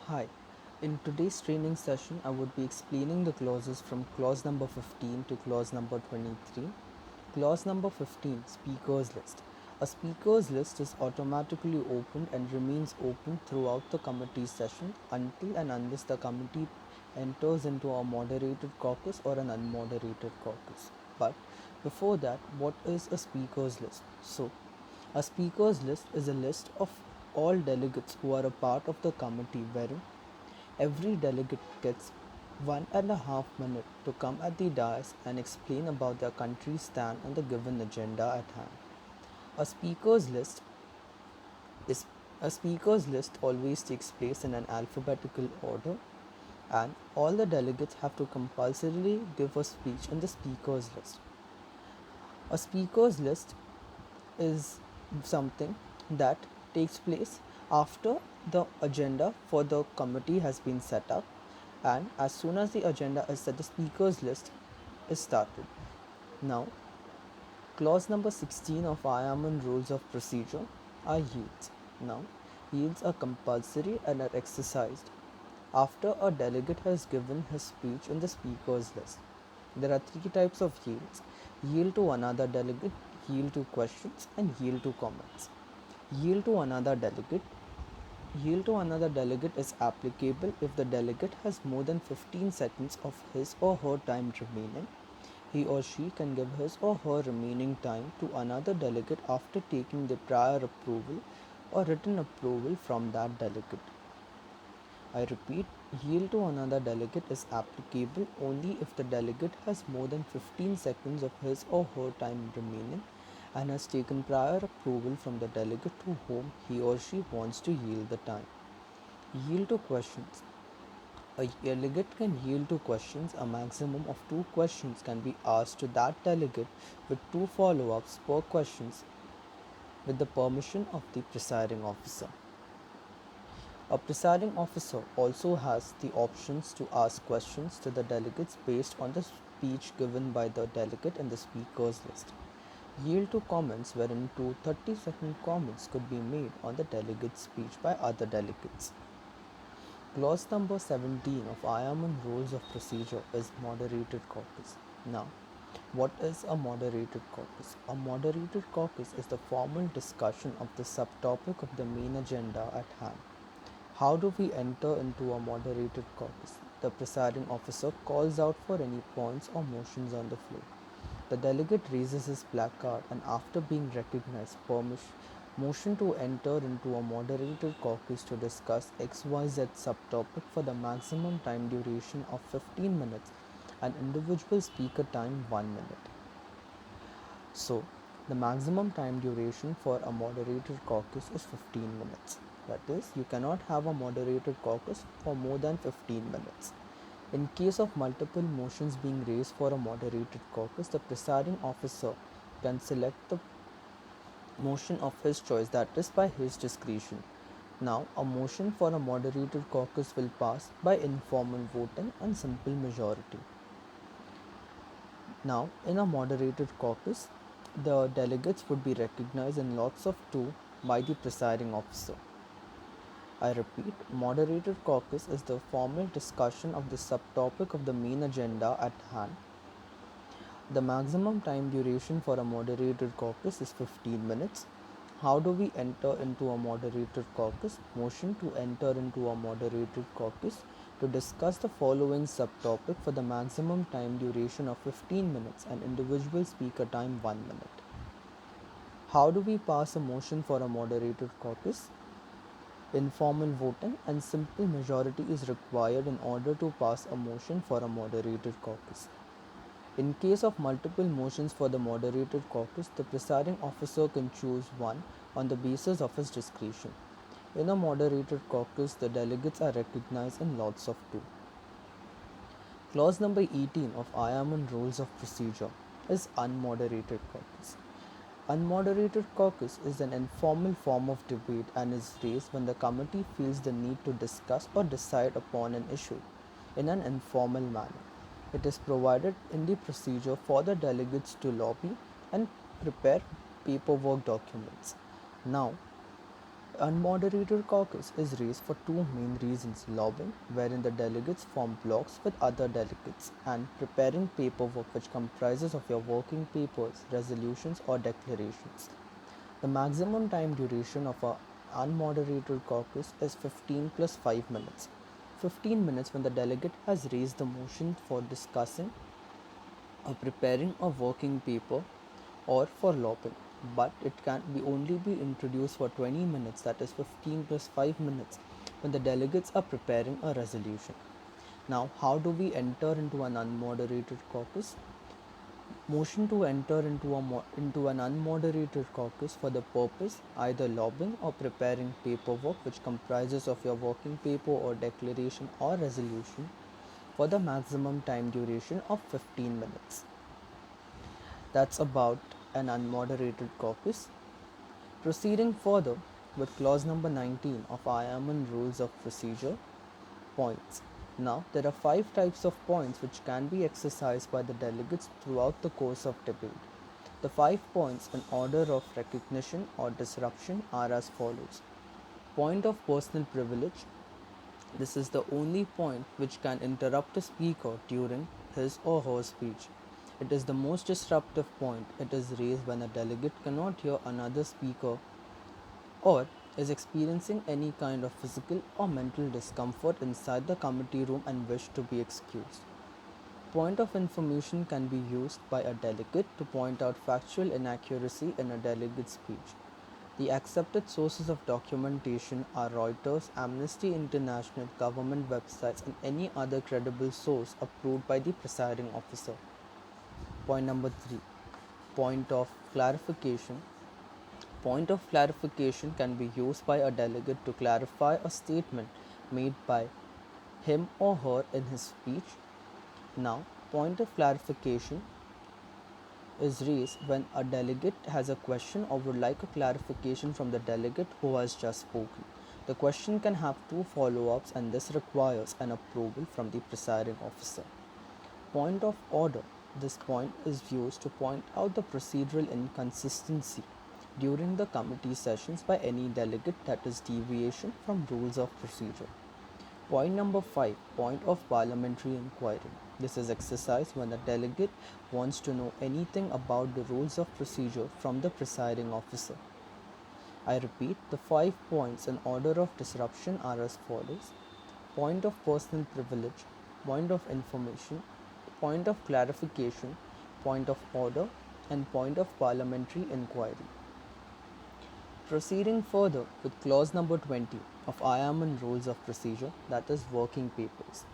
Hi, in today's training session, I would be explaining the clauses from clause number 15 to clause number 23. Clause number 15, Speakers List. A speakers list is automatically opened and remains open throughout the committee session until and unless the committee enters into a moderated caucus or an unmoderated caucus. But before that, what is a speakers list? A speakers list is a list of all delegates who are a part of the committee, wherein every delegate gets 1.5 minutes to come at the dais and explain about their country's stand on the given agenda at hand. A speakers list is a speakers list always takes place in an alphabetical order, and all the delegates have to compulsorily give a speech in the speakers list. A speakers list is something that takes place after the agenda for the committee has been set up, and as soon as the agenda is set, the speakers list is started. Now, clause number 16 of I.I.M.U.N rules of procedure are yields. Now, yields are compulsory and are exercised after a delegate has given his speech in the speakers list. There are three types of yields: yield to another delegate, yield to questions, and yield to comments. Yield to another delegate. Yield to another delegate is applicable if the delegate has more than 15 seconds of his or her time remaining. He or she can give his or her remaining time to another delegate after taking the prior approval or written approval from that delegate. I repeat, yield to another delegate is applicable only if the delegate has more than 15 seconds of his or her time remaining and has taken prior approval from the delegate to whom he or she wants to yield the time. Yield to questions. A delegate can yield to questions. A maximum of 2 questions can be asked to that delegate with 2 follow-ups per questions with the permission of the presiding officer. A presiding officer also has the options to ask questions to the delegates based on the speech given by the delegate in the speakers list. Yield to comments, wherein 2 30-second comments could be made on the delegate's speech by other delegates. Clause number 17 of I.I.M.U.N rules of procedure is moderated caucus. Now, what is a moderated caucus? A moderated caucus is the formal discussion of the subtopic of the main agenda at hand. How do we enter into a moderated caucus? The presiding officer calls out for any points or motions on the floor. The delegate raises his placard and, after being recognized, motion to enter into a moderated caucus to discuss XYZ subtopic for the maximum time duration of 15 minutes and individual speaker time 1 minute. So, the maximum time duration for a moderated caucus is 15 minutes. That is, you cannot have a moderated caucus for more than 15 minutes. In case of multiple motions being raised for a moderated caucus, the presiding officer can select the motion of his choice, that is, by his discretion. Now, a motion for a moderated caucus will pass by informal voting and simple majority. Now, in a moderated caucus, the delegates would be recognized in lots of two by the presiding officer. I repeat, moderated caucus is the formal discussion of the subtopic of the main agenda at hand. The maximum time duration for a moderated caucus is 15 minutes. How do we enter into a moderated caucus? Motion to enter into a moderated caucus to discuss the following subtopic for the maximum time duration of 15 minutes and individual speaker time 1 minute. How do we pass a motion for a moderated caucus? Informal voting and simple majority is required in order to pass a motion for a moderated caucus. In case of multiple motions for the moderated caucus, the presiding officer can choose one on the basis of his discretion. In a moderated caucus, the delegates are recognized in lots of two. Clause number 18 of I.I.M.U.N rules of procedure is unmoderated caucus. Unmoderated caucus is an informal form of debate and is raised when the committee feels the need to discuss or decide upon an issue in an informal manner. It is provided in the procedure for the delegates to lobby and prepare paperwork documents. Now, Unmoderated caucus is raised for two main reasons: lobbying, wherein the delegates form blocks with other delegates, and preparing paperwork which comprises of your working papers, resolutions, or declarations. The maximum time duration of an unmoderated caucus is 15 plus 5 minutes. 15 minutes when the delegate has raised the motion for discussing or preparing a working paper or for lobbying, but it can be only be introduced for 20 minutes, that is 15 plus 5 minutes, when the delegates are preparing a resolution. Now, how do we enter into an unmoderated caucus? Motion to enter into an unmoderated caucus for the purpose either lobbying or preparing paperwork which comprises of your working paper or declaration or resolution for the maximum time duration of 15 minutes. That's about an unmoderated caucus. Proceeding further with clause number 19 of I.I.M.U.N rules of procedure, points. Now, there are 5 types of points which can be exercised by the delegates throughout the course of debate. The 5 points in order of recognition or disruption are as follows. Point of personal privilege. This is the only point which can interrupt a speaker during his or her speech. It is the most disruptive point. It is raised when a delegate cannot hear another speaker or is experiencing any kind of physical or mental discomfort inside the committee room and wish to be excused. Point of information can be used by a delegate to point out factual inaccuracy in a delegate's speech. The accepted sources of documentation are Reuters, Amnesty International, government websites, and any other credible source approved by the presiding officer. Point number 3. Point of clarification. Point of clarification can be used by a delegate to clarify a statement made by him or her in his speech. Now, point of clarification is raised when a delegate has a question or would like a clarification from the delegate who has just spoken. The question can have 2 follow-ups and this requires an approval from the presiding officer. Point of order. This point is used to point out the procedural inconsistency during the committee sessions by any delegate, that is deviation from rules of procedure. Point number 5. Point of parliamentary inquiry. This is exercised when a delegate wants to know anything about the rules of procedure from the presiding officer. I repeat, the 5 points in order of disruption are as follows: point of personal privilege, point of information, point of clarification, point of order, and point of parliamentary inquiry. Proceeding further with clause number 20 of I.I.M.U.N rules of procedure, that is working papers.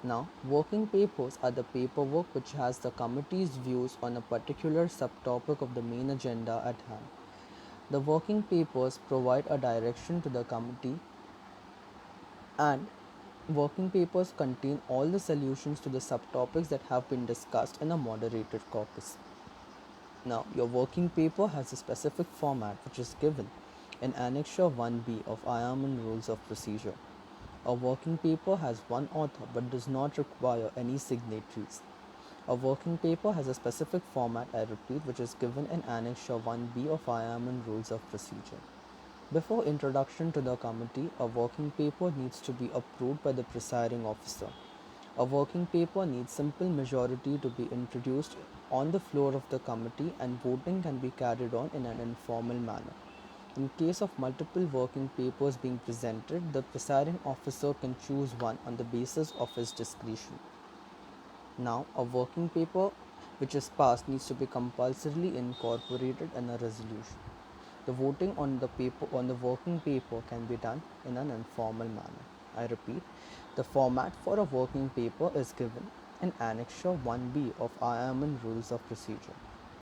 Now, working papers are the paperwork which has the committee's views on a particular subtopic of the main agenda at hand. The working papers provide a direction to the committee, and working papers contain all the solutions to the subtopics that have been discussed in a moderated caucus. Now, your working paper has a specific format which is given in Annexure 1B of I.I.M.U.N rules of procedure. A working paper has one author but does not require any signatories. A working paper has a specific format, I repeat, which is given in Annexure 1B of I.I.M.U.N rules of procedure. Before introduction to the committee, a working paper needs to be approved by the presiding officer. A working paper needs simple majority to be introduced on the floor of the committee, and voting can be carried on in an informal manner. In case of multiple working papers being presented, the presiding officer can choose one on the basis of his discretion. Now, a working paper which is passed needs to be compulsorily incorporated in a resolution. The voting on the working paper can be done in an informal manner. I repeat, the format for a working paper is given in Annexure 1B of I.I.M.U.N rules of procedure.